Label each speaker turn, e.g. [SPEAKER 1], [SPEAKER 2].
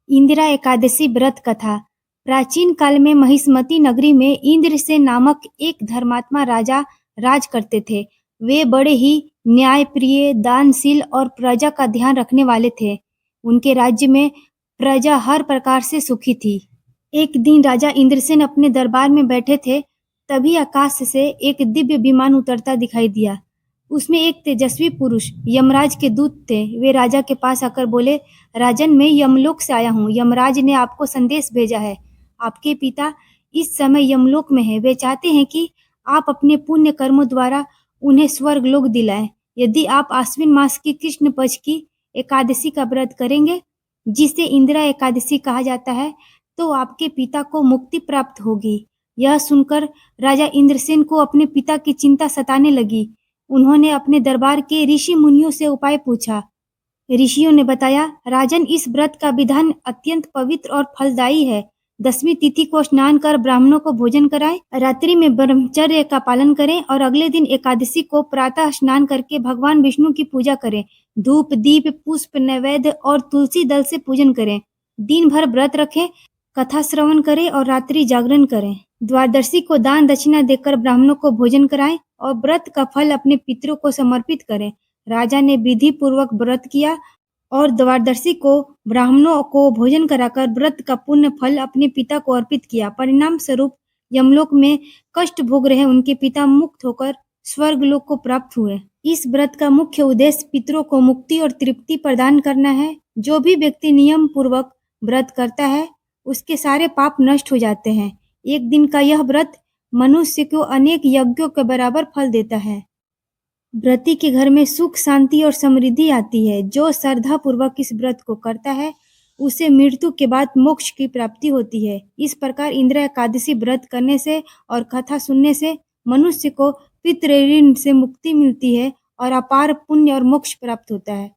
[SPEAKER 1] इंदिरा एकादशी व्रत कथा। प्राचीन काल में महिष्मती नगरी में इंद्रसेन नामक एक धर्मात्मा राजा राज करते थे। वे बड़े ही न्यायप्रिय, दानशील और प्रजा का ध्यान रखने वाले थे। उनके राज्य में प्रजा हर प्रकार से सुखी थी। एक दिन राजा इंद्रसेन अपने दरबार में बैठे थे, तभी आकाश से एक दिव्य विमान उतरता दिखाई दिया। उसमें एक तेजस्वी पुरुष यमराज के दूत थे। वे राजा के पास आकर बोले, राजन, मैं यमलोक से आया हूँ। यमराज ने आपको संदेश भेजा है। आपके पिता इस समय यमलोक में है। वे चाहते हैं कि आप अपने पुण्य कर्मों द्वारा उन्हें स्वर्ग लोक दिलाएं। यदि आप आश्विन मास की कृष्ण पक्ष की एकादशी का व्रत करेंगे, जिसे इंदिरा एकादशी कहा जाता है, तो आपके पिता को मुक्ति प्राप्त होगी। यह सुनकर राजा इंद्रसेन को अपने पिता की चिंता सताने लगी। उन्होंने अपने दरबार के ऋषि मुनियों से उपाय पूछा। ऋषियों ने बताया, राजन, इस व्रत का विधान अत्यंत पवित्र और फलदायी है। 10वीं तिथि को स्नान कर ब्राह्मणों को भोजन कराएं, रात्रि में ब्रह्मचर्य का पालन करें और अगले दिन एकादशी को प्रातः स्नान करके भगवान विष्णु की पूजा करें। धूप, दीप, पुष्प, नैवेद्य और तुलसी दल से पूजन करें। दिन भर व्रत रखें, कथा श्रवण करें और रात्रि जागरण करें। द्वादशी को दान दक्षिणा देकर ब्राह्मणों को भोजन कराएं और व्रत का फल अपने पितरों को समर्पित करें। राजा ने विधि पूर्वक व्रत किया और द्वादशी को ब्राह्मणों को भोजन कराकर व्रत का पुण्य फल अपने पिता को अर्पित किया। परिणाम स्वरूप यमलोक में कष्ट भोग रहे उनके पिता मुक्त होकर स्वर्ग लोक को प्राप्त हुए। इस व्रत का मुख्य उद्देश्य पितरों को मुक्ति और तृप्ति प्रदान करना है। जो भी व्यक्ति नियम पूर्वक व्रत करता है, उसके सारे पाप नष्ट हो जाते हैं। एक दिन का यह व्रत मनुष्य को अनेक यज्ञों के बराबर फल देता है। व्रती के घर में सुख, शांति और समृद्धि आती है। जो श्रद्धा पूर्वक इस व्रत को करता है, उसे मृत्यु के बाद मोक्ष की प्राप्ति होती है। इस प्रकार इंदिरा एकादशी व्रत करने से और कथा सुनने से मनुष्य को पितृ ऋण से मुक्ति मिलती है और अपार पुण्य और मोक्ष प्राप्त होता है।